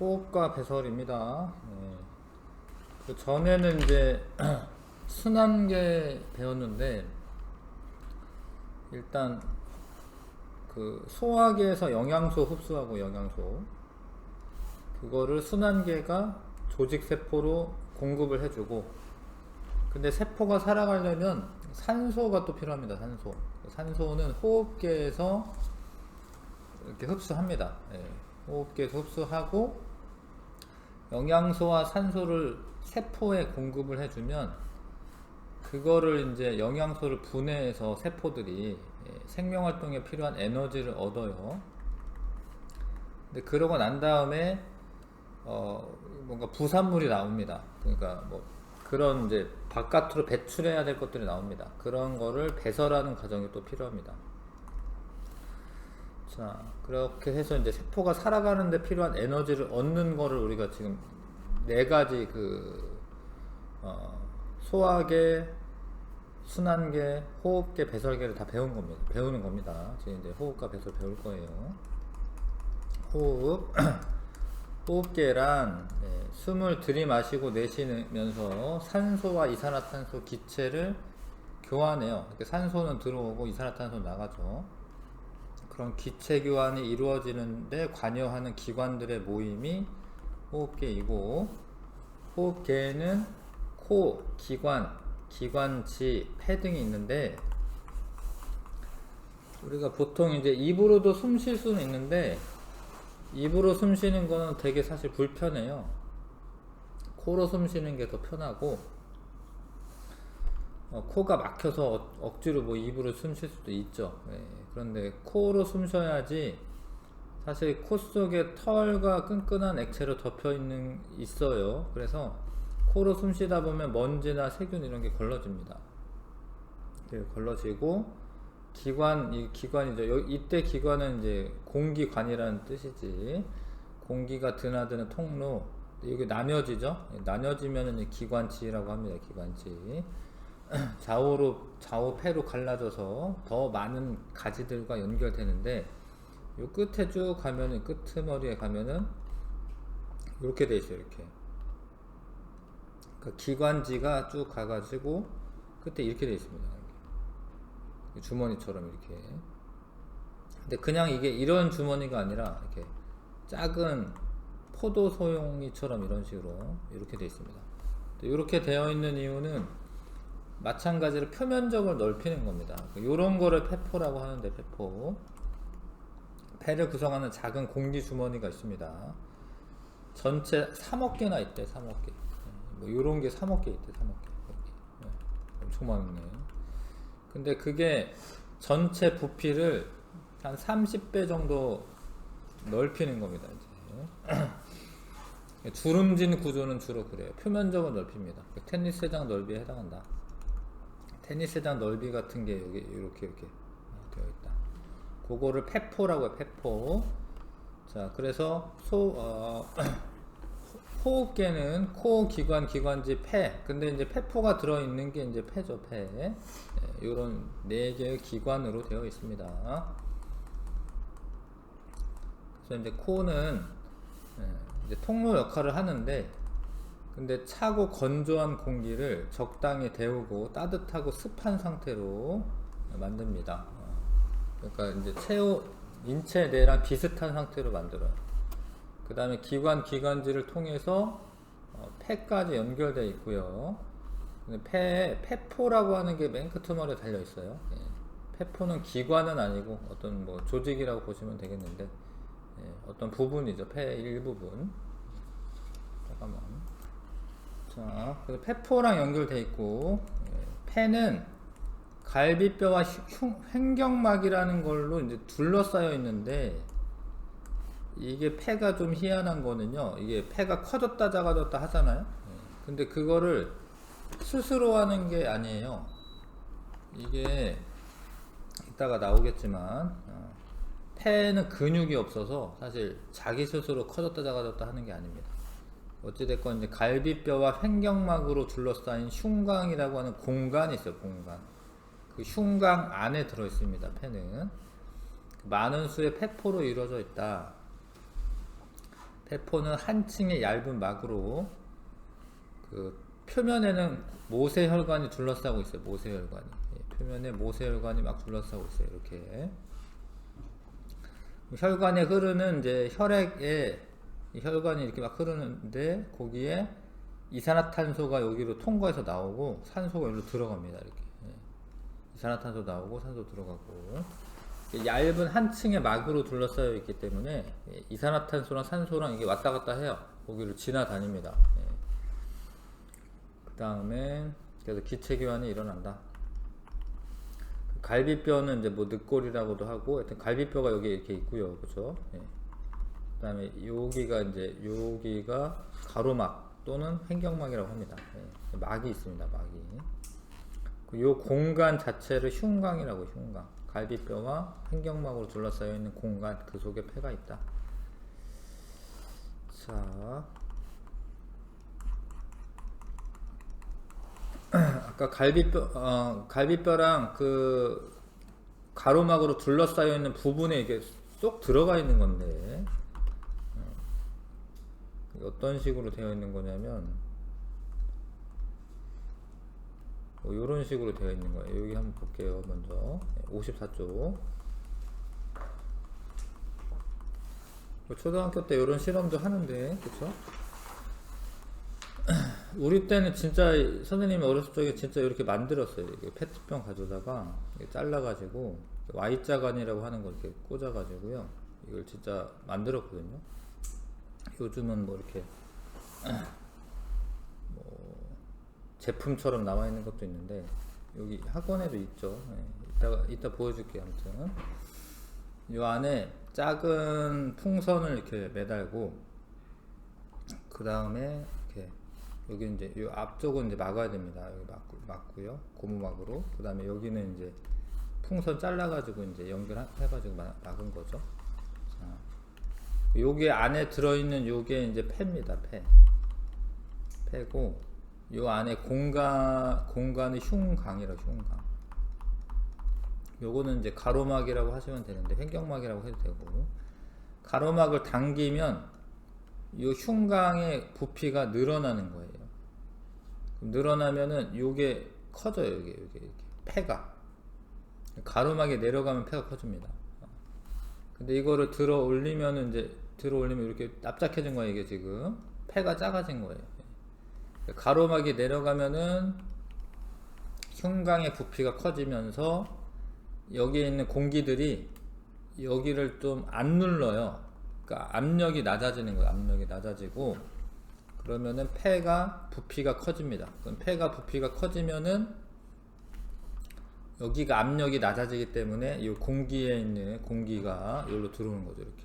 호흡과 배설입니다. 그 전에는 이제 순환계 배웠는데, 일단 그 소화계에서 영양소 흡수하고 영양소, 그거를 순환계가 조직세포로 공급을 해주고, 근데 세포가 살아가려면 산소가 또 필요합니다. 산소는 호흡계에서 이렇게 흡수합니다. 호흡계에서 흡수하고 영양소와 산소를 세포에 공급을 해주면, 그거를 이제 영양소를 분해해서 세포들이 생명활동에 필요한 에너지를 얻어요. 근데 그러고 난 다음에 뭔가 부산물이 나옵니다. 그러니까 뭐 그런 이제 바깥으로 배출해야 될 것들이 나옵니다. 그런 거를 배설하는 과정이 또 필요합니다. 자, 그렇게 해서 이제 세포가 살아가는데 필요한 에너지를 얻는 거를 우리가 지금 네 가지 소화계, 순환계, 호흡계, 배설계를 다 배우는 겁니다. 지금 이제 호흡과 배설 배울 거예요. 호흡계란 숨을 들이마시고 내쉬면서 산소와 이산화탄소 기체를 교환해요. 이렇게 산소는 들어오고 이산화탄소 나가죠. 그런 기체 교환이 이루어지는데 관여하는 기관들의 모임이 호흡계이고, 호흡계에는 코, 기관지, 폐 등이 있는데, 우리가 보통 이제 입으로도 숨 쉴 수는 있는데, 입으로 숨 쉬는 거는 되게 사실 불편해요. 코로 숨 쉬는 게 더 편하고, 코가 막혀서 억지로 뭐 입으로 숨 쉴 수도 있죠. 그런데 코로 숨 쉬어야지. 사실 코 속에 털과 끈끈한 액체로 덮여 있어요. 그래서 코로 숨 쉬다 보면 먼지나 세균 이런 게 걸러집니다. 걸러지고, 기관이죠. 이때 기관은 이제 공기관이라는 뜻이지. 공기가 드나드는 통로. 여기 나뉘어지죠. 나뉘어지면은 기관지라고 합니다. 기관지. 좌우 폐로 갈라져서 더 많은 가지들과 연결되는데, 요 끝에 쭉 가면은, 끄트머리에 가면은 이렇게 돼 있어요. 이렇게. 그러니까 기관지가 쭉 가가지고 끝에 이렇게 돼 있습니다. 주머니처럼 이렇게. 근데 그냥 이게 이런 주머니가 아니라 이렇게 작은 포도 소용이처럼 이런 식으로 이렇게 되어 있습니다. 이렇게 되어 있는 이유는 마찬가지로 표면적을 넓히는 겁니다. 이런 거를 폐포라고 하는데, 폐를 구성하는 작은 공기 주머니가 있습니다. 전체 3억 개나 있대. 3억 개. 뭐 이런 게 3억 개 있대. 3억 개. 엄청 많네. 근데 그게 전체 부피를 한 30배 정도 넓히는 겁니다. 이제. 주름진 구조는 주로 그래요. 표면적으로 넓힙니다. 테니스장 넓이에 해당한다. 테니스장 넓이 같은 게 여기 이렇게 되어 있다. 그거를 폐포라고 해요. 폐포. 자, 그래서 호흡계는 코, 기관지, 폐. 근데 이제 폐포가 들어있는 게 이제 폐죠, 폐. 요런 4개의 기관으로 되어 있습니다. 그래서 이제 코는 이제 통로 역할을 하는데, 근데 차고 건조한 공기를 적당히 데우고 따뜻하고 습한 상태로 만듭니다. 그러니까 이제 인체 내랑 비슷한 상태로 만들어요. 그 다음에 기관지를 통해서 폐까지 연결되어 있고요. 폐포라고 하는 게 맨 끝머리에 달려 있어요. 폐포는 기관은 아니고 어떤 뭐 조직이라고 보시면 되겠는데, 어떤 부분이죠. 폐 일부분. 잠깐만. 자, 그래서 폐포랑 연결되어 있고, 폐는 갈비뼈와 횡격막이라는 걸로 이제 둘러싸여 있는데, 이게 폐가 좀 희한한 거는요, 이게 폐가 커졌다 작아졌다 하잖아요. 근데 그거를 스스로 하는 게 아니에요. 이게 이따가 나오겠지만, 폐는 근육이 없어서 사실 자기 스스로 커졌다 작아졌다 하는 게 아닙니다. 어찌됐건 이제 갈비뼈와 횡격막으로 둘러싸인 흉곽이라고 하는 공간이 있어요. 공간. 그 흉곽 안에 들어 있습니다. 폐는 많은 수의 폐포로 이루어져 있다. 폐포는 한 층의 얇은 막으로 그 표면에는 모세혈관이 둘러싸고 있어요. 모세혈관이. 표면에 모세혈관이 막 둘러싸고 있어요. 이렇게. 혈관에 흐르는 이제 혈액에 혈관이 이렇게 막 흐르는데 거기에 이산화탄소가 여기로 통과해서 나오고 산소가 여기로 들어갑니다. 이렇게. 이산화탄소 나오고 산소 들어가고. 얇은 한 층의 막으로 둘러싸여 있기 때문에 이산화탄소랑 산소랑 이게 왔다 갔다 해요. 거기를 지나다닙니다. 그 다음에 그래서 기체 교환이 일어난다. 갈비뼈는 이제 뭐 늑골이라고도 하고, 하여튼 갈비뼈가 여기 이렇게 있고요, 그렇죠? 그 다음에 여기가 이제 여기가 가로막 또는 횡격막이라고 합니다. 막이 있습니다, 막이. 이 공간 자체를 흉곽이라고 해요, 흉곽. 갈비뼈와 횡격막으로 둘러싸여 있는 공간, 그 속에 폐가 있다. 자, 아까 갈비뼈랑 그 가로막으로 둘러싸여 있는 부분에 이게 쏙 들어가 있는 건데, 어떤 식으로 되어 있는 거냐면, 이런 식으로 되어 있는 거예요. 여기 한번 볼게요. 먼저 54쪽. 초등학교 때 이런 실험도 하는데, 그쵸? 우리 때는 진짜 선생님이 어렸을 적에 진짜 이렇게 만들었어요. 이게 페트병 가져다가 잘라가지고 Y자관이라고 하는 거 이렇게 꽂아가지고요. 이걸 진짜 만들었거든요. 요즘은 뭐 이렇게 제품처럼 나와 있는 것도 있는데 여기 학원에도 있죠. 이따 보여줄게요. 아무튼 이 안에 작은 풍선을 이렇게 매달고, 그 다음에 이렇게 여기 이제 이 앞쪽은 이제 막아야 됩니다. 여기 막고요, 고무막으로. 그 다음에 여기는 이제 풍선 잘라가지고 이제 연결해가지고 막은 거죠. 자, 여기 안에 들어있는 요게 이제 폐입니다. 폐고, 요 안에 공간이 흉강이라 흉강. 요거는 이제 가로막이라고 하시면 되는데 횡격막이라고 해도 되고, 가로막을 당기면 요 흉강의 부피가 늘어나는 거예요. 늘어나면은 요게 커져요. 이렇게 폐가 가로막이 내려가면 폐가 커집니다. 근데 이거를 들어 올리면 이렇게 납작해진 거예요. 이게 지금 폐가 작아진 거예요. 가로막이 내려가면은 흉강의 부피가 커지면서 여기에 있는 공기들이 여기를 좀 안 눌러요. 그러니까 압력이 낮아지는 거예요. 압력이 낮아지고, 그러면은 폐가 부피가 커집니다. 그럼 폐가 부피가 커지면은 여기가 압력이 낮아지기 때문에 이 공기에 있는 공기가 여기로 들어오는 거죠. 이렇게.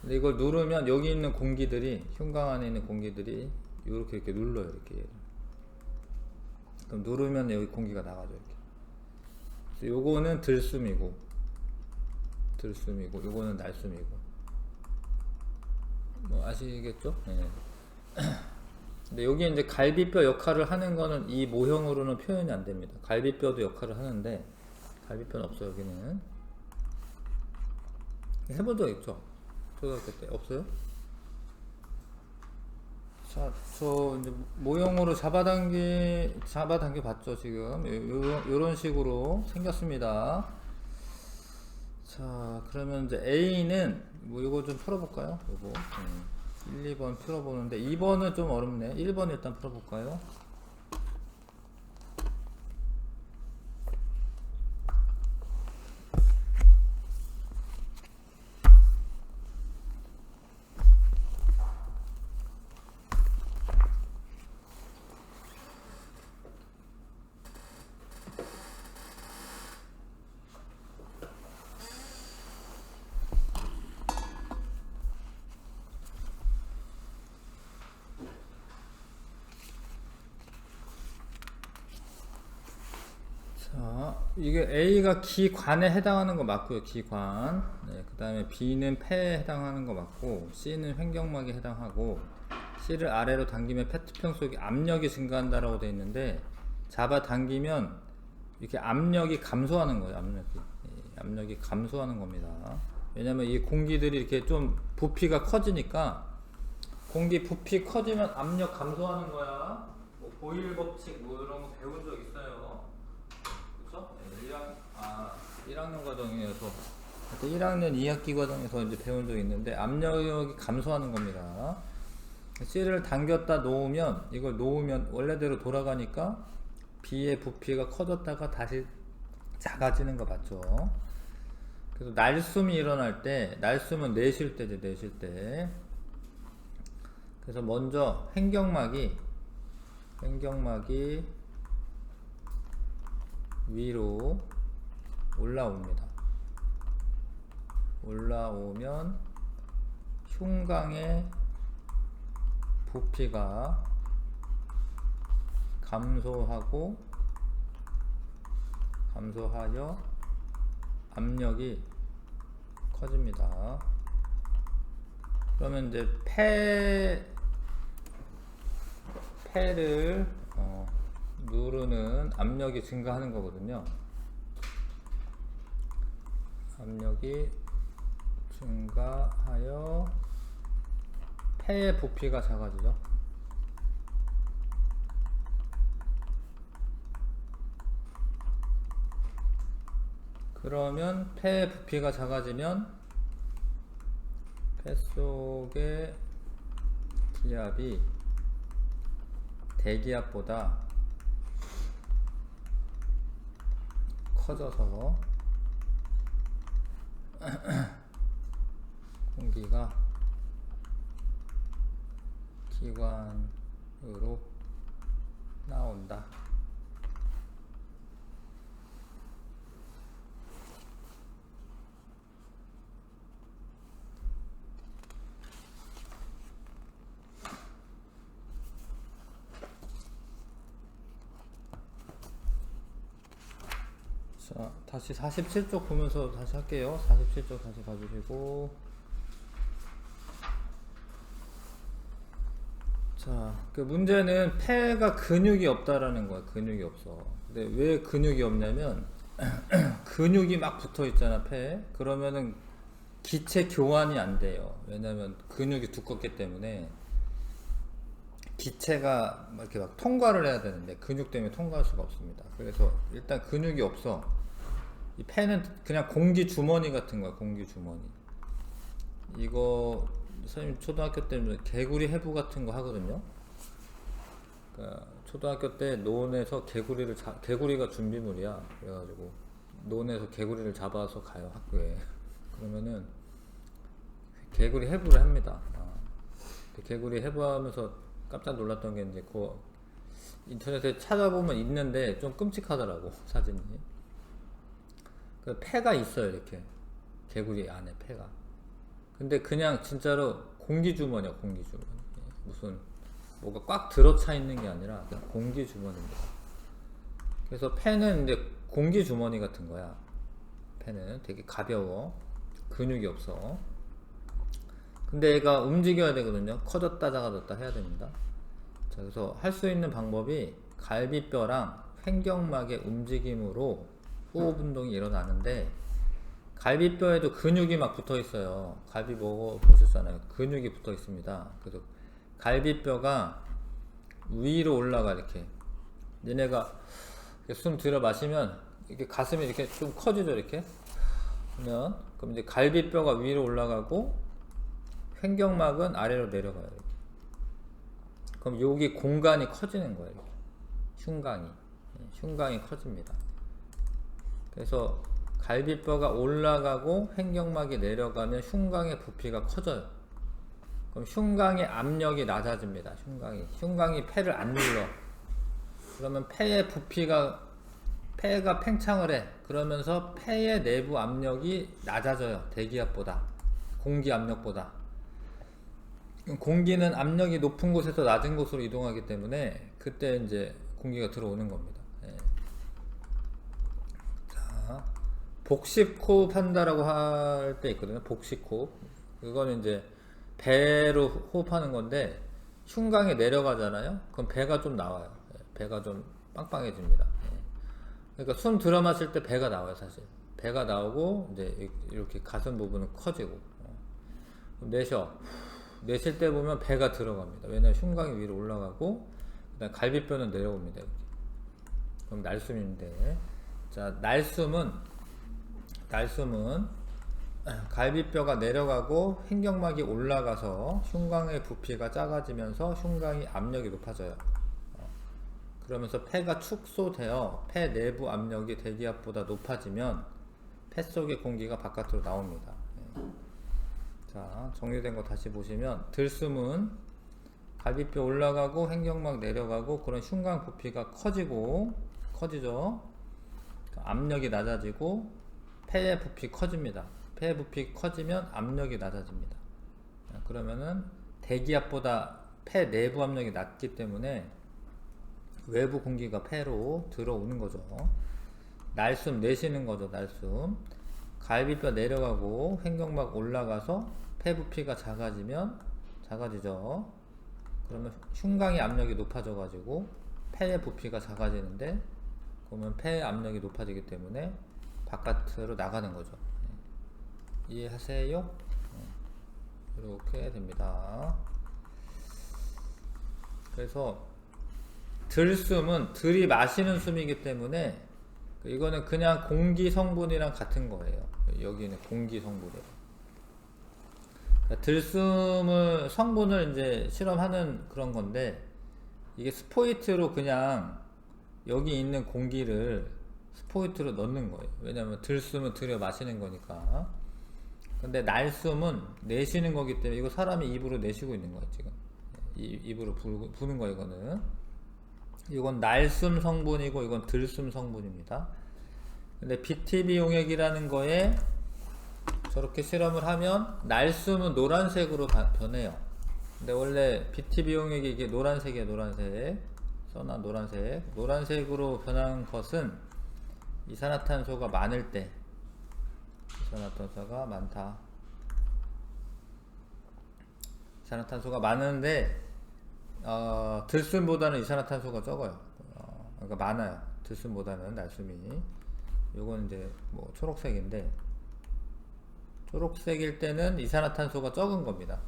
근데 이걸 누르면 여기 있는 공기들이, 흉강 안에 있는 공기들이 이렇게 눌러요. 이렇게. 그럼 누르면 여기 공기가 나가죠. 이렇게. 그래서 요거는 들숨이고 요거는 날숨이고. 뭐 아시겠죠? 네. 근데 여기 이제 갈비뼈 역할을 하는 거는 이 모형으로는 표현이 안 됩니다. 갈비뼈도 역할을 하는데 갈비뼈는 없어요. 여기는. 해본 적 있죠? 초등학교 때 없어요? 자, 저 이제 모형으로 잡아당겨 봤죠. 지금 요런 식으로 생겼습니다. 자, 그러면 이제 A는 뭐 이거 좀 풀어볼까요? 요거 1, 2번 풀어보는데 2번은 좀 어렵네. 1번 일단 풀어볼까요? 자, 이게 A가 기관에 해당하는 거 맞고요. 기관. 네, 그 다음에 B는 폐에 해당하는 거 맞고, C는 횡격막에 해당하고, C를 아래로 당기면 페트병 속에 압력이 증가한다라고 되어 있는데, 잡아 당기면 이렇게 압력이 감소하는 거예요. 압력이 감소하는 겁니다. 왜냐면 이 공기들이 이렇게 좀 부피가 커지니까, 공기 부피 커지면 압력 감소하는 거야. 뭐 보일 법칙 뭐 이런 거 배운 적 있어요. 그쵸? 1학년 과정에서, 1학년 2학기 과정에서 이제 배운 적 있는데, 압력이 감소하는 겁니다. C를 당겼다 놓으면, 이걸 놓으면 원래대로 돌아가니까 B의 부피가 커졌다가 다시 작아지는 거 맞죠? 그래서 날숨이 일어날 때, 날숨은 내쉴 때죠, 내쉴 때. 그래서 먼저 횡격막이 위로 올라옵니다. 올라오면 흉강의 부피가 감소하여 압력이 커집니다. 그러면 이제 폐를 누르는 압력이 증가하는 거거든요. 압력이 증가하여 폐의 부피가 작아지죠. 그러면 폐의 부피가 작아지면 폐 속의 기압이 대기압보다 커져서 공기가 기관으로 나온다. 자, 다시 47쪽 보면서 다시 할게요. 47쪽 다시 봐주시고. 자, 그 문제는 폐가 근육이 없다라는 거야. 근육이 없어. 근데 왜 근육이 없냐면, 근육이 막 붙어 있잖아, 폐에. 그러면은 기체 교환이 안 돼요. 왜냐면 근육이 두껍기 때문에 기체가 이렇게 막 통과를 해야 되는데 근육 때문에 통과할 수가 없습니다. 그래서 일단 근육이 없어. 이 폐는 그냥 공기 주머니 같은 거야. 공기 주머니. 이거 선생님 초등학교 때는 개구리 해부 같은 거 하거든요. 그러니까 초등학교 때 논에서 개구리가 준비물이야. 그래가지고 논에서 개구리를 잡아서 가요, 학교에. 그러면은 개구리 해부를 합니다. 개구리 해부하면서 깜짝 놀랐던 게 이제 그 인터넷에 찾아보면 있는데 좀 끔찍하더라고, 사진이. 그 폐가 있어요, 이렇게. 개구리 안에 폐가. 근데 그냥 진짜로 공기주머니야, 공기주머니. 무슨 뭐가 꽉 들어차 있는 게 아니라 그냥 공기주머니입니다. 그래서 폐는 이제 공기주머니 같은 거야. 폐는 되게 가벼워. 근육이 없어. 근데 얘가 움직여야 되거든요. 커졌다 작아졌다 해야 됩니다. 자, 그래서 할 수 있는 방법이 갈비뼈랑 횡격막의 움직임으로 호흡 운동이 일어나는데, 갈비뼈에도 근육이 막 붙어 있어요. 갈비 먹어 보셨잖아요. 근육이 붙어 있습니다. 그래서 갈비뼈가 위로 올라가, 이렇게. 얘네가 숨 들여 마시면 이렇게 가슴이 이렇게 좀 커지죠, 이렇게. 그럼 이제 갈비뼈가 위로 올라가고 횡격막은 아래로 내려가요. 이렇게. 그럼 여기 공간이 커지는 거예요. 이렇게. 흉강이 커집니다. 그래서 갈비뼈가 올라가고 횡격막이 내려가면 흉강의 부피가 커져요. 그럼 흉강의 압력이 낮아집니다. 흉강이 폐를 안 눌러. 그러면 폐가 팽창을 해. 그러면서 폐의 내부 압력이 낮아져요. 대기압보다, 공기 압력보다. 공기는 압력이 높은 곳에서 낮은 곳으로 이동하기 때문에 그때 이제 공기가 들어오는 겁니다. 예. 자, 복식호흡 한다라고 할 때 있거든요. 복식호흡. 그거는 이제 배로 호흡하는 건데, 흉강이 내려가잖아요. 그럼 배가 좀 나와요. 배가 좀 빵빵해집니다. 그러니까 숨 들어 마실 때 배가 나와요, 사실. 배가 나오고 이제 이렇게 가슴 부분은 커지고. 그럼 내쉴 때 보면 배가 들어갑니다. 왜냐면 흉곽이 위로 올라가고 그다음 갈비뼈는 내려옵니다. 이렇게. 그럼 날숨인데, 자, 날숨은 갈비뼈가 내려가고 횡격막이 올라가서 흉곽의 부피가 작아지면서 흉곽이 압력이 높아져요. 그러면서 폐가 축소되어 폐 내부 압력이 대기압보다 높아지면 폐 속의 공기가 바깥으로 나옵니다. 자, 정리된 거 다시 보시면, 들숨은 갈비뼈 올라가고 횡격막 내려가고 그런 흉곽 부피가 커지죠. 압력이 낮아지고 폐의 부피 커집니다. 폐의 부피 커지면 압력이 낮아집니다. 그러면은 대기압보다 폐 내부 압력이 낮기 때문에 외부 공기가 폐로 들어오는 거죠. 날숨 내쉬는 거죠. 날숨. 갈비뼈 내려가고 횡격막 올라가서 폐 부피가 작아지죠. 그러면 흉곽의 압력이 높아져 가지고 폐의 부피가 작아지는데, 그러면 폐의 압력이 높아지기 때문에 바깥으로 나가는 거죠. 이해하세요? 이렇게 됩니다. 그래서 들숨은 들이마시는 숨이기 때문에 이거는 그냥 공기 성분이랑 같은 거예요. 여기는 공기 성분이에요. 들숨을 성분을 이제 실험하는 그런 건데, 이게 스포이트로 그냥 여기 있는 공기를 스포이트로 넣는 거예요. 왜냐면 들숨은 들여 마시는 거니까. 근데 날숨은 내쉬는 거기 때문에 이거 사람이 입으로 내쉬고 있는 거예요. 지금 입으로 부는 거예요. 이건 날숨 성분이고 이건 들숨 성분입니다. 근데 BTB 용액이라는 거에 저렇게 실험을 하면 날숨은 노란색으로 변해요. 근데 원래 BTB 용액이 이게 노란색이에요. 노란색으로 변한 것은 이산화탄소가 많을 때, 이산화탄소가 많다. 이산화탄소가 많은데 들숨보다는 이산화탄소가 적어요. 그러니까 많아요. 들숨보다는 날숨이. 요건 이제 뭐 초록색인데, 초록색일 때는 이산화탄소가 적은 겁니다.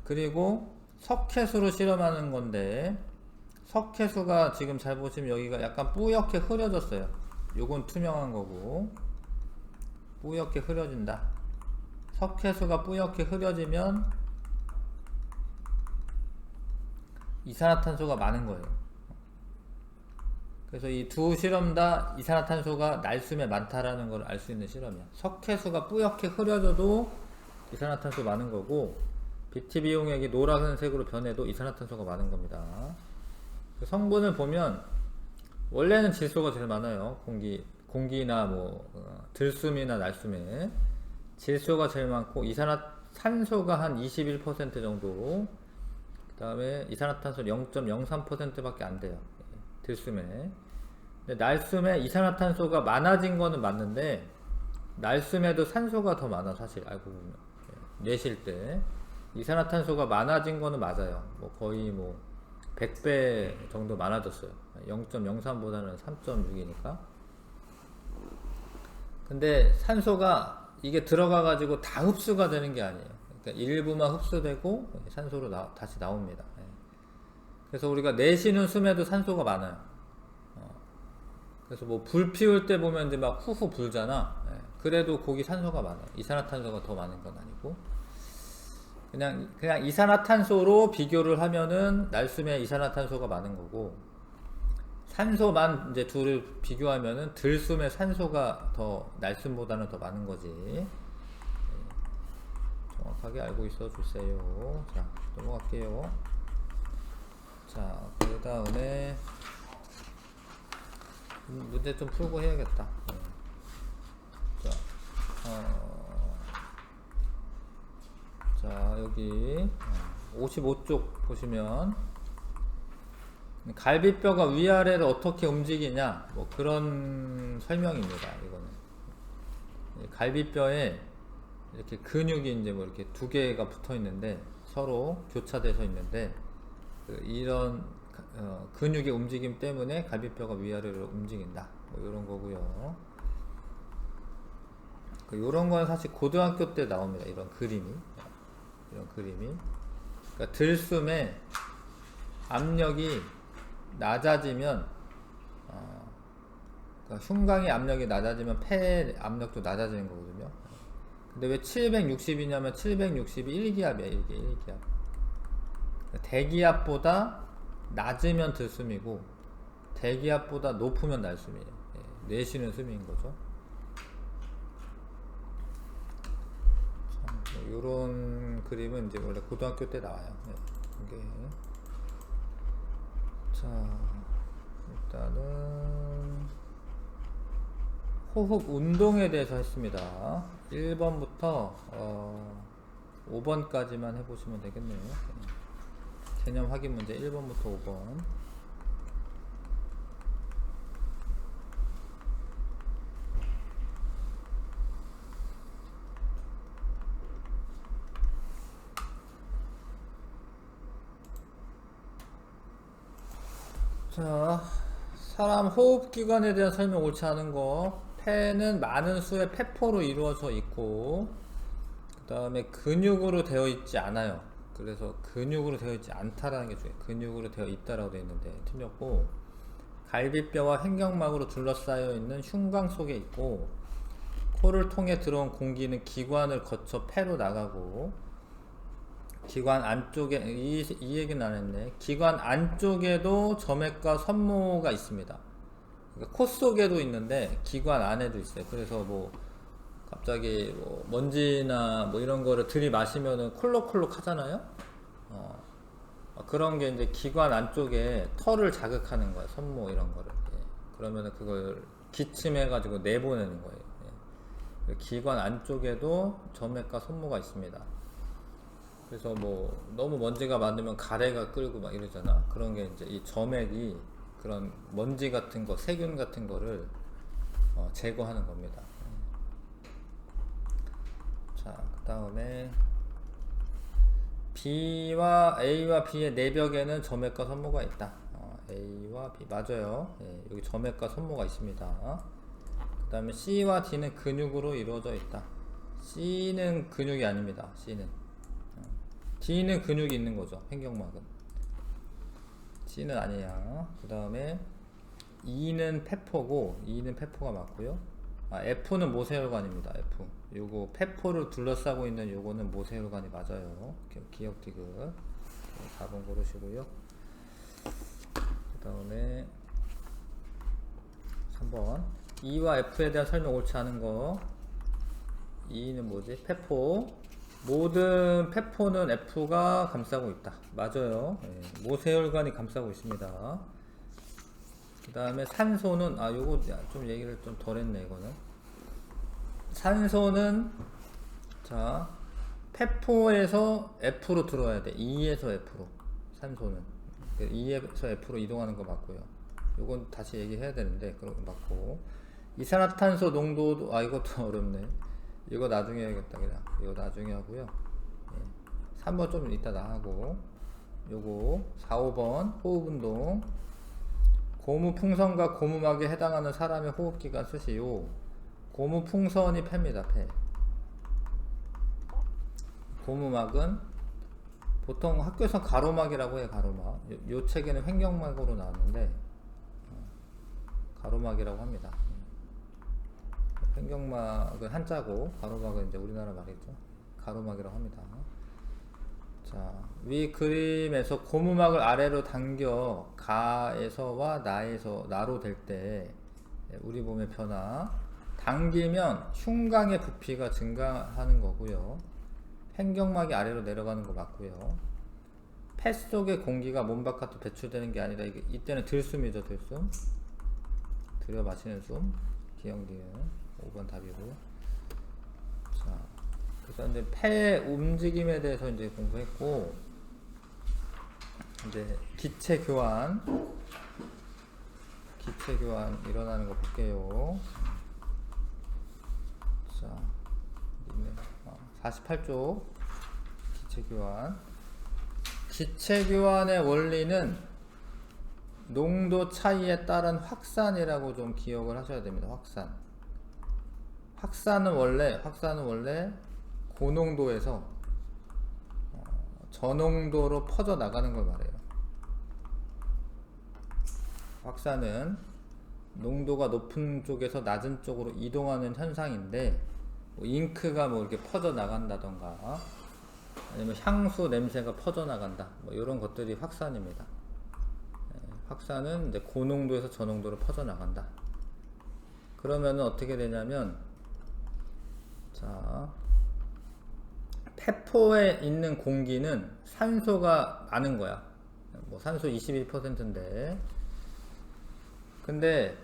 그리고 석회수로 실험하는 건데, 석회수가 지금 잘 보시면 여기가 약간 뿌옇게 흐려졌어요. 요건 투명한 거고, 뿌옇게 흐려진다. 석회수가 뿌옇게 흐려지면 이산화탄소가 많은 거예요. 그래서 이 두 실험 다 이산화탄소가 날숨에 많다라는 걸 알 수 있는 실험이야. 석회수가 뿌옇게 흐려져도 이산화탄소 많은 거고, BTB 용액이 노란색으로 변해도 이산화탄소가 많은 겁니다. 성분을 보면 원래는 질소가 제일 많아요. 공기나 뭐 들숨이나 날숨에 질소가 제일 많고, 산소가 한 21% 정도, 그 다음에 이산화탄소 0.03% 밖에 안 돼요. 들숨에. 근데 날숨에 이산화탄소가 많아진 거는 맞는데, 날숨에도 산소가 더 많아. 사실 알고 보면 내쉴 때 이산화탄소가 많아진 거는 맞아요. 뭐 거의 뭐 100배 정도 많아졌어요. 0.03보다는 3.6이니까. 근데 산소가 이게 들어가 가지고 다 흡수가 되는 게 아니에요. 그러니까 일부만 흡수되고 산소로 다시 나옵니다. 그래서 우리가 내쉬는 숨에도 산소가 많아요. 그래서 뭐 불 피울 때 보면 이제 막 후후 불잖아. 그래도 거기 산소가 많아요. 이산화탄소가 더 많은 건 아니고, 그냥 이산화탄소로 비교를 하면은 날숨에 이산화탄소가 많은 거고, 산소만 이제 둘을 비교하면은 들숨에 산소가 더 날숨보다는 더 많은 거지. 정확하게 알고 있어 주세요. 자, 넘어갈게요. 자, 그 다음에 문제 좀 풀고 해야겠다. 자, 자, 여기 55쪽 보시면 갈비뼈가 위아래를 어떻게 움직이냐, 뭐 그런 설명입니다. 이거는 갈비뼈에 이렇게 근육이 이제 뭐 이렇게 두 개가 붙어 있는데 서로 교차돼서 있는데, 이런 근육의 움직임 때문에 갈비뼈가 위아래로 움직인다. 뭐 이런 거고요. 이런 건 사실 고등학교 때 나옵니다. 이런 그림이. 그러니까 들숨에 압력이 낮아지면, 그러니까 흉곽의 압력이 낮아지면 폐의 압력도 낮아지는 거거든요. 근데 왜 760이냐면 760이 1기압이야. 1기압. 대기압보다 낮으면 들숨이고 대기압보다 높으면 날숨이에요. 내쉬는 숨인 거죠. 이런 그림은 이제 원래 고등학교 때 나와요. 이게. 자, 일단은 호흡 운동에 대해서 했습니다. 1번부터 5번까지만 해보시면 되겠네요. 개념 확인 문제 1번부터 5번. 자, 사람 호흡기관에 대한 설명 옳지 않은 거. 폐는 많은 수의 폐포로 이루어져 있고, 그 다음에 근육으로 되어 있지 않아요. 그래서 근육으로 되어 있지 않다라는 게 중요해요. 근육으로 되어 있다라고 되어 있는데 틀렸고, 갈비뼈와 횡격막으로 둘러싸여 있는 흉곽 속에 있고, 코를 통해 들어온 공기는 기관을 거쳐 폐로 나가고, 기관 안쪽에, 이 얘기는 안 했네. 기관 안쪽에도 점액과 섬모가 있습니다. 그러니까 코 속에도 있는데 기관 안에도 있어요. 그래서 뭐 갑자기 뭐 먼지나 뭐 이런 거를 들이마시면은 콜록콜록 하잖아요. 그런 게 이제 기관 안쪽에 털을 자극하는 거예요. 섬모 이런 거를. 그러면은 그걸 기침해가지고 내보내는 거예요. 기관 안쪽에도 점액과 섬모가 있습니다. 그래서 뭐 너무 먼지가 많으면 가래가 끓고 막 이러잖아. 그런 게 이제 이 점액이 그런 먼지 같은 거, 세균 같은 거를 제거하는 겁니다. 자, 그 다음에 A와 B의 내벽에는 점액과 섬모가 있다. A와 B 맞아요. 여기 점액과 섬모가 있습니다. 그 다음에 C와 D는 근육으로 이루어져 있다. C는 근육이 아닙니다. D는 근육이 있는 거죠. 횡격막은. C는 아니야. 그 다음에 E는 폐포고, E는 폐포가 맞고요. F는 모세혈관입니다. F. 요거 폐포를 둘러싸고 있는 요거는 모세혈관이 맞아요. 기억 디귿. 4번 고르시고요. 그 다음에 3번. E와 F에 대한 설명 옳지 않은 거. E는 뭐지? 폐포. 모든 폐포는 F가 감싸고 있다. 맞아요. 모세혈관이 감싸고 있습니다. 그 다음에 산소는, 요거 좀 얘기를 좀 덜 했네, 이거는. 산소는, 자, 폐포에서 F로 들어와야 돼. E에서 F로. 산소는. E에서 F로 이동하는 거 맞고요. 요건 다시 얘기해야 되는데, 그런 거 맞고. 이산화탄소 농도도, 이것도 어렵네. 이거 나중에 해야겠다. 그냥 이거 나중에 하고요. 3번 좀 이따 나하고, 요거 4, 5번 호흡운동. 고무풍선과 고무막에 해당하는 사람의 호흡기관 쓰시오. 고무풍선이 폐입니다. 폐. 고무막은 보통 학교에서 가로막이라고 해요. 가로막. 요 책에는 횡격막으로 나왔는데 가로막이라고 합니다. 횡격막은 한자고 가로막은 이제 우리나라 말이죠. 가로막이라고 합니다. 자, 위 그림에서 고무막을 아래로 당겨 가에서와 나로 될 때 우리 몸의 변화. 당기면 흉곽의 부피가 증가하는 거고요. 횡격막이 아래로 내려가는 거 맞고요. 폐 속의 공기가 몸 바깥으로 배출되는 게 아니라 이때는 들숨이죠. 들숨. 들여 마시는 숨. 기억니은 5번 답이고. 자, 그래서 이제 폐 움직임에 대해서 이제 공부했고, 이제 기체 교환 일어나는 거 볼게요. 자, 48쪽 기체 교환의 원리는 농도 차이에 따른 확산이라고 좀 기억을 하셔야 됩니다. 확산은 원래 고농도에서 저농도로 퍼져 나가는 걸 말해요. 확산은 농도가 높은 쪽에서 낮은 쪽으로 이동하는 현상인데, 뭐 잉크가 뭐 이렇게 퍼져 나간다던가, 아니면 향수 냄새가 퍼져 나간다, 뭐 이런 것들이 확산입니다. 확산은 이제 고농도에서 저농도로 퍼져 나간다. 그러면 어떻게 되냐면, 자, 폐포에 있는 공기는 산소가 많은 거야. 뭐 산소 21%인데, 근데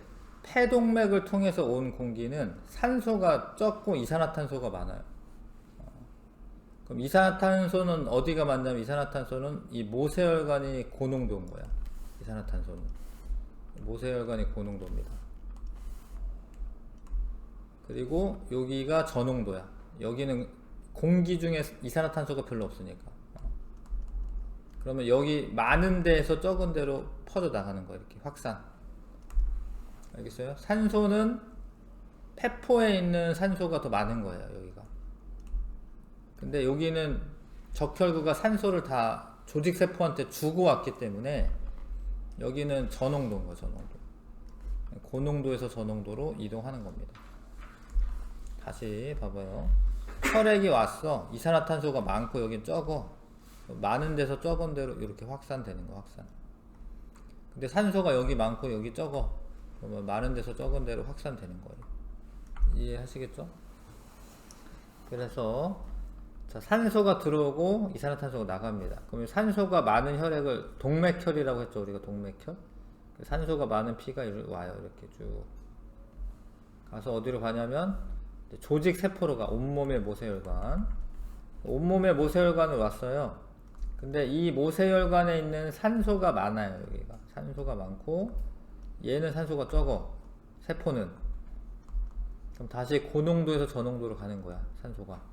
폐동맥을 통해서 온 공기는 산소가 적고 이산화탄소가 많아요. 그럼 이산화탄소는 어디가 많냐면, 이산화탄소는 이 모세혈관이 고농도인 거야. 이산화탄소는 모세혈관이 고농도입니다. 그리고 여기가 저농도야. 여기는 공기 중에 이산화탄소가 별로 없으니까. 그러면 여기 많은 데에서 적은 데로 퍼져 나가는 거야. 이렇게 확산. 알겠어요? 산소는 폐포에 있는 산소가 더 많은 거예요. 여기가. 근데 여기는 적혈구가 산소를 다 조직세포한테 주고 왔기 때문에 여기는 저농도인 거예요. 저농도. 고농도에서 저농도로 이동하는 겁니다. 다시 봐봐요. 혈액이 왔어. 이산화탄소가 많고 여긴 적어. 많은 데서 적은 데로 이렇게 확산되는 거. 확산. 근데 산소가 여기 많고 여기 적어. 그러면 많은 데서 적은 데로 확산되는 거예요. 이해하시겠죠? 그래서 자, 산소가 들어오고 이산화탄소가 나갑니다. 그러면 산소가 많은 혈액을 동맥혈이라고 했죠. 우리가 동맥혈. 산소가 많은 피가 와요. 이렇게 쭉 가서 어디로 가냐면 조직세포로 가. 온몸의 모세혈관. 온몸의 모세혈관을 왔어요. 근데 이 모세혈관에 있는 산소가 많아요. 여기가 산소가 많고 얘는 산소가 적어. 세포는. 그럼 다시 고농도에서 저농도로 가는 거야. 산소가.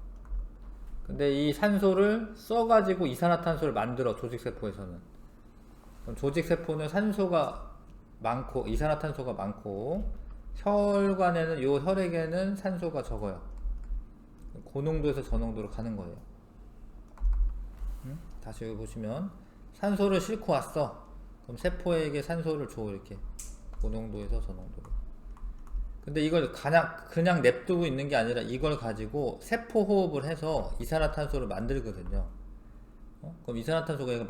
근데 이 산소를 써가지고 이산화탄소를 만들어. 조직세포에서는. 그럼 조직세포는 산소가 많고 이산화탄소가 많고 혈관에는, 요 혈액에는 산소가 적어요. 고농도에서 저농도로 가는 거예요. 다시 여기 보시면 산소를 싣고 왔어. 그럼 세포에게 산소를 줘. 이렇게 고농도에서 저농도로. 근데 이걸 그냥 냅두고 있는 게 아니라 이걸 가지고 세포 호흡을 해서 이산화탄소를 만들거든요. 그럼 이산화탄소가 여기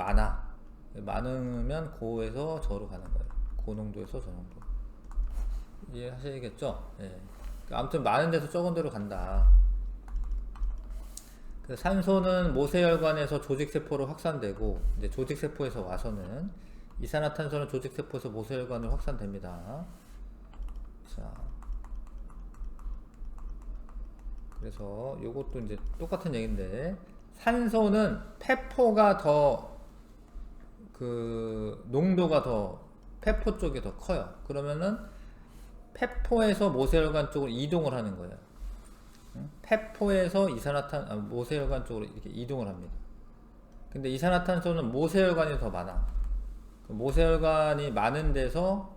많으면 고에서 저로 가는 거예요. 고농도에서 저농도. 이해하시겠죠? 예. 아무튼 많은 데서 적은 데로 간다. 산소는 모세혈관에서 조직세포로 확산되고, 이제 조직세포에서 와서는 이산화탄소는 조직세포에서 모세혈관으로 확산됩니다. 자, 그래서 요것도 이제 똑같은 얘기인데, 산소는 폐포가 더 농도가 더 폐포 쪽이 더 커요. 그러면은 폐포에서 모세혈관 쪽으로 이동을 하는 거예요. 폐포에서 모세혈관 쪽으로 이렇게 이동을 합니다. 근데 이산화탄소는 모세혈관이 더 많아. 모세혈관이 많은 데서,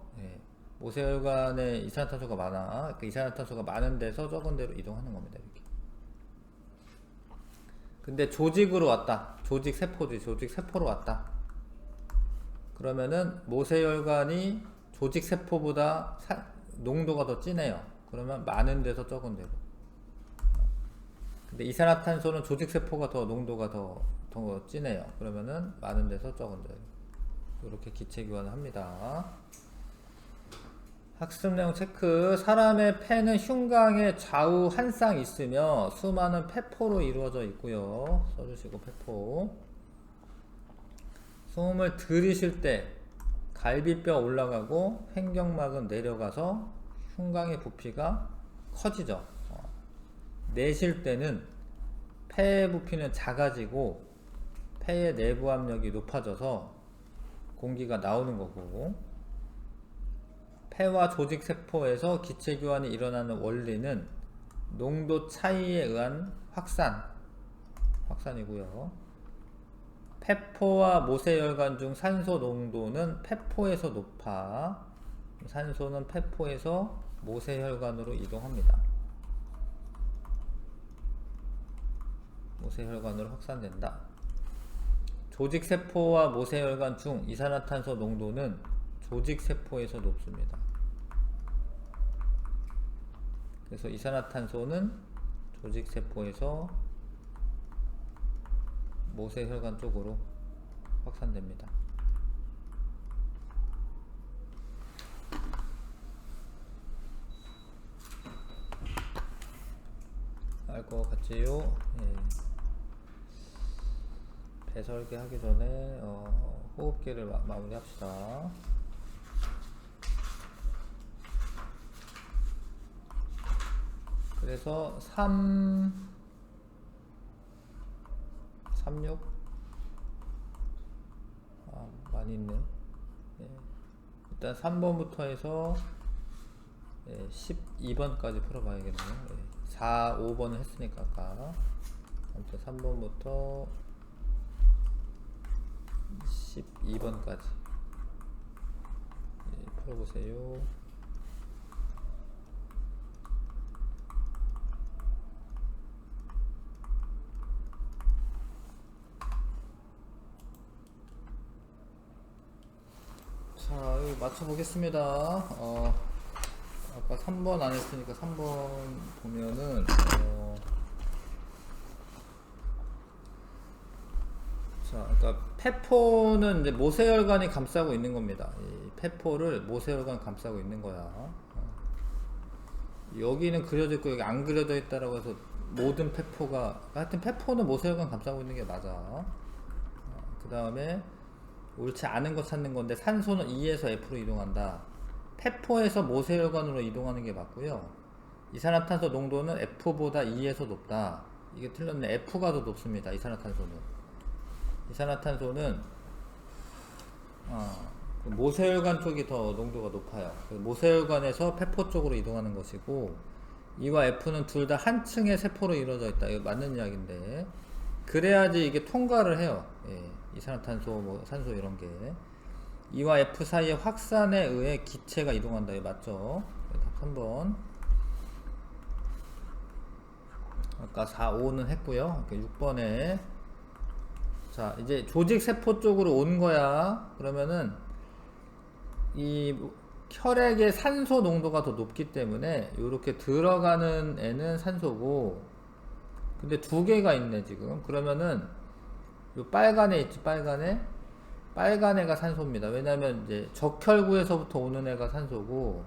모세혈관에 이산화탄소가 많아. 그 이산화탄소가 많은 데서 적은 데로 이동하는 겁니다. 이렇게. 근데 조직으로 왔다. 조직세포로 왔다. 그러면은 모세혈관이 조직세포보다 농도가 더 진해요. 그러면 많은 데서 적은 데로. 근데 이산화탄소는 조직세포가 더 농도가 더 진해요. 그러면은 많은 데서 적은 데로. 이렇게 기체 교환을 합니다. 학습 내용 체크. 사람의 폐는 흉곽의 좌우 한 쌍 있으며 수많은 폐포로 이루어져 있고요. 써주시고 폐포. 숨을 들이쉴 때 갈비뼈 올라가고 횡격막은 내려가서 흉곽의 부피가 커지죠. 내쉴 때는 폐의 부피는 작아지고 폐의 내부 압력이 높아져서 공기가 나오는 거고, 폐와 조직세포에서 기체 교환이 일어나는 원리는 농도 차이에 의한 확산이고요. 폐포와 모세혈관 중 산소 농도는 폐포에서 높아 산소는 폐포에서 모세혈관으로 이동합니다. 모세혈관으로 확산된다. 조직세포와 모세혈관 중 이산화탄소 농도는 조직세포에서 높습니다. 그래서 이산화탄소는 조직세포에서 모세혈관 쪽으로 확산됩니다. 알 것 같지요? 예. 배설계 하기 전에 호흡기를 마무리 합시다. 그래서 36 많이 있네. 예. 일단 3번부터 해서 12번까지 풀어봐야겠네요. 4, 5번은 했으니까 아까. 아무튼 3번부터 12번까지 풀어보세요. 자, 이거 맞춰보겠습니다. 아까 3번 안 했으니까 3번 보면은, 자, 그러니까 폐포는 이제 모세혈관이 감싸고 있는 겁니다. 이 폐포를 모세혈관 감싸고 있는 거야. 여기는 그려져 있고 여기 안 그려져 있다라고 해서 모든 폐포가, 하여튼 폐포는 모세혈관 감싸고 있는 게 맞아. 그 다음에 옳지 않은 거 찾는 건데 산소는 E에서 F로 이동한다. 폐포에서 모세혈관으로 이동하는 게 맞고요. 이산화탄소 농도는 F보다 E에서 높다. 이게 틀렸네. F가 더 높습니다. 이산화탄소는 모세혈관 쪽이 더 농도가 높아요. 모세혈관에서 폐포 쪽으로 이동하는 것이고 E와 F는 둘 다 한 층의 세포로 이루어져 있다. 이거 맞는 이야기인데 그래야지 이게 통과를 해요. 예, 이산화탄소, 뭐 산소 이런 게 E와 F 사이의 확산에 의해 기체가 이동한다. 이거 맞죠? 답 3번. 아까 4, 5는 했고요. 6번에 자 이제 조직세포 쪽으로 온 거야. 그러면은 이 혈액의 산소 농도가 더 높기 때문에 이렇게 들어가는 애는 산소고 근데 두 개가 있네 지금. 그러면은 요 빨간 애 있지, 빨간 애가 산소입니다. 왜냐면 이제 적혈구에서부터 오는 애가 산소고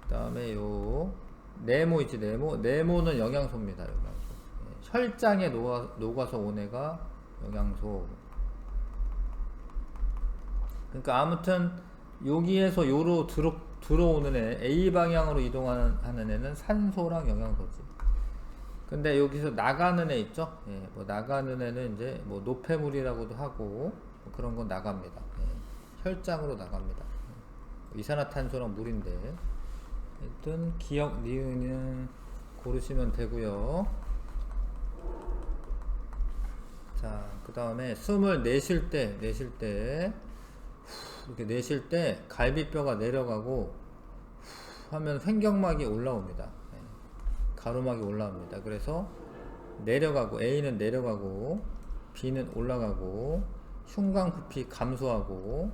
그 다음에 요 네모 있지, 네모는 영양소입니다. 영양소. 혈장에 녹아서 온 애가 영양소. 그러니까 아무튼 여기에서 요로 들어오는 애, A 방향으로 이동하는 애는 산소랑 영양소지. 근데 여기서 나가는 애 있죠? 예, 뭐 나가는 애는 이제 뭐 노폐물이라고도 하고 뭐 그런 건 나갑니다. 예, 혈장으로 나갑니다. 이산화탄소랑 물인데 하여튼 기억 니은은 고르시면 되고요. 자, 그 다음에 숨을 내쉴 때 이렇게 내쉴 때 갈비뼈가 내려가고 하면 횡격막이 올라옵니다. 가로막이 올라옵니다. 그래서 내려가고 A는 내려가고 B는 올라가고 흉곽 부피 감소하고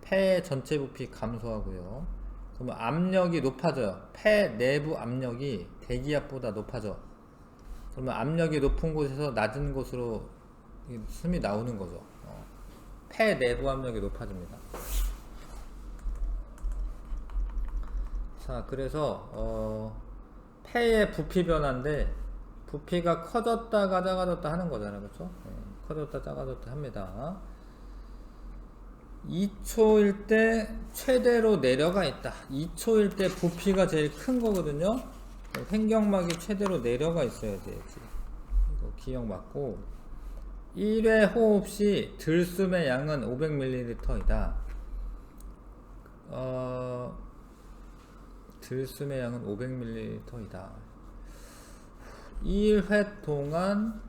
폐 전체 부피 감소하고요. 그러면 압력이 높아져요. 폐 내부 압력이 대기압보다 높아져. 그러면 압력이 높은 곳에서 낮은 곳으로 숨이 나오는 거죠. 폐 내부 압력이 높아집니다. 자, 그래서 폐의 부피 변화인데 부피가 커졌다가 작아졌다 하는 거잖아요. 그렇죠? 커졌다 작아졌다 합니다. 2초일 때 최대로 내려가 있다. 2초일 때 부피가 제일 큰 거거든요. 횡격막이 최대로 내려가 있어야 되지. 이거 기억 맞고 1회 호흡 시 들숨의 양은 500ml이다. 들숨의 양은 500ml이다. 1회 동안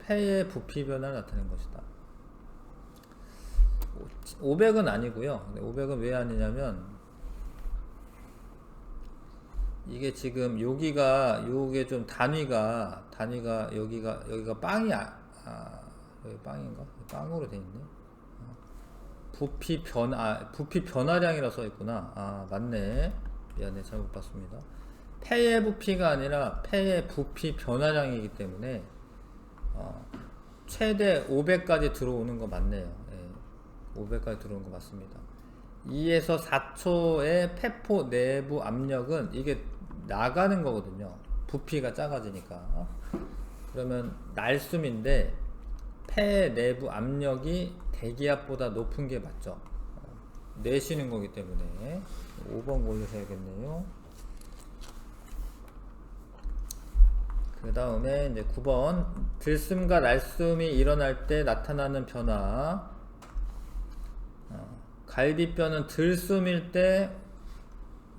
폐의 부피 변화를 나타낸 것이다. 500은 아니고요. 500은 왜 아니냐면 이게 지금 여기가 요게 좀 단위가 여기가 빵이 여기 빵인가? 빵으로 돼 있네. 부피 변화량이라 써 있구나. 맞네. 미안해, 잘못 봤습니다. 폐의 부피가 아니라 폐의 부피 변화량이기 때문에 최대 500까지 들어오는 거 맞네요. 500까지 들어오는 거 맞습니다. 2에서 4초의 폐포 내부 압력은 이게 나가는 거거든요. 부피가 작아지니까. 그러면 날숨인데 폐 내부 압력이 대기압보다 높은 게 맞죠. 내쉬는 거기 때문에 5번 고르셔야겠네요. 그 다음에 이제 9번 들숨과 날숨이 일어날 때 나타나는 변화. 갈비뼈는 들숨일 때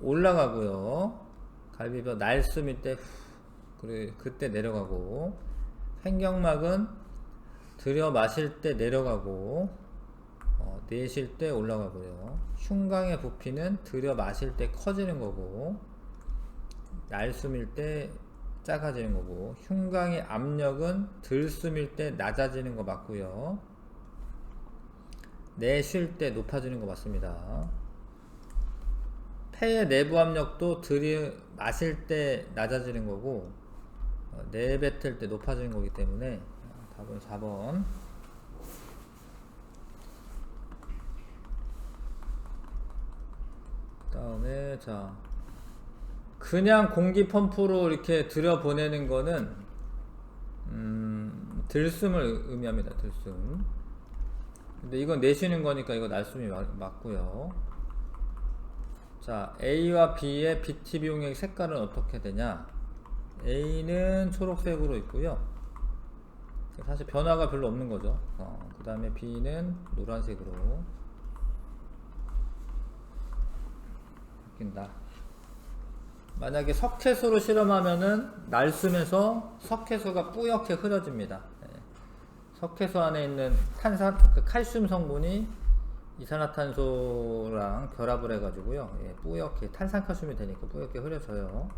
올라가고요. 갈비뼈 날숨일 때 그때 내려가고, 횡격막은 들여 마실 때 내려가고 내쉴 때 올라가고요. 흉곽의 부피는 들여 마실 때 커지는 거고 날숨일 때 작아지는 거고, 흉곽의 압력은 들숨일 때 낮아지는 거 맞고요. 내쉴 때 높아지는 거 맞습니다. 폐의 내부 압력도 들여 마실 때 낮아지는 거고 내뱉을 때 높아지는 거기 때문에 답은 4번. 그 다음에 자, 그냥 공기 펌프로 이렇게 들여보내는 거는 들숨을 의미합니다. 들숨. 근데 이건 내쉬는 거니까 이거 날숨이 맞고요. 자, A와 B의 BTB 용액 색깔은 어떻게 되냐? A는 초록색으로 있고요. 사실 변화가 별로 없는 거죠. 그 다음에 B는 노란색으로 바뀐다. 만약에 석회수로 실험하면은 날숨에서 석회수가 뿌옇게 흐려집니다. 석회수 안에 있는 칼슘 성분이 이산화탄소랑 결합을 해가지고요. 뿌옇게 탄산칼슘이 되니까 뿌옇게 흐려져요.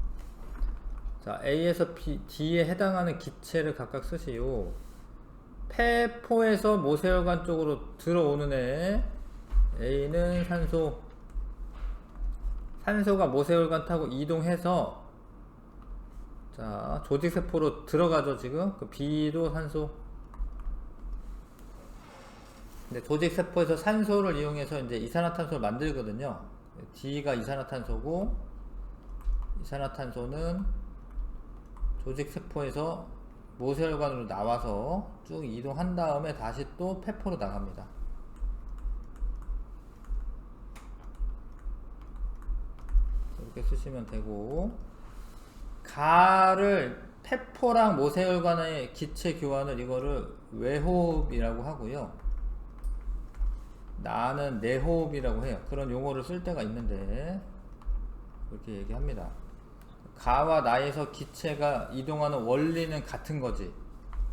자, A에서 D에 해당하는 기체를 각각 쓰시오. 폐포에서 모세혈관 쪽으로 들어오는 애 A는 산소가 모세혈관 타고 이동해서 자, 조직세포로 들어가죠. 지금 그 B도 산소. 근데 조직세포에서 산소를 이용해서 이제 이산화탄소를 만들거든요. D가 이산화탄소고, 이산화탄소는 조직세포에서 모세혈관으로 나와서 쭉 이동한 다음에 다시 또 폐포로 나갑니다. 이렇게 쓰시면 되고, 가를 폐포랑 모세혈관의 기체 교환을 이거를 외호흡이라고 하고요. 나는 내호흡이라고 해요. 그런 용어를 쓸 때가 있는데 그렇게 얘기합니다. 가와 나에서 기체가 이동하는 원리는 같은 거지.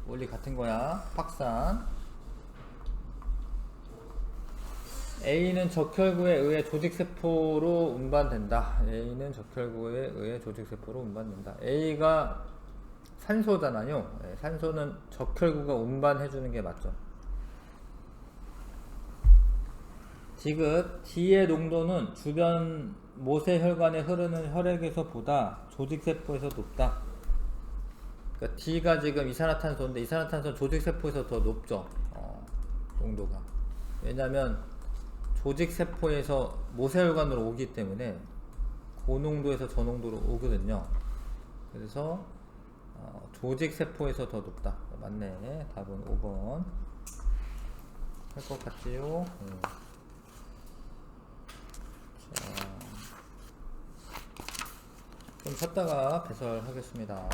원리 같은 거야. 확산. A는 적혈구에 의해 조직세포로 운반된다. A는 적혈구에 의해 조직세포로 운반된다. A가 산소잖아요. 산소는 적혈구가 운반해주는 게 맞죠. 디귿, D의 농도는 주변 모세혈관에 흐르는 혈액에서 보다 조직세포에서 높다. 그러니까 D가 지금 이산화탄소인데 이산화탄소는 조직세포에서 더 높죠. 농도가. 왜냐면 조직세포에서 모세혈관으로 오기 때문에 고농도에서 저농도로 오거든요. 그래서 조직세포에서 더 높다. 맞네. 답은 5번 할 것 같지요. 좀 쉬었다가 배설하겠습니다.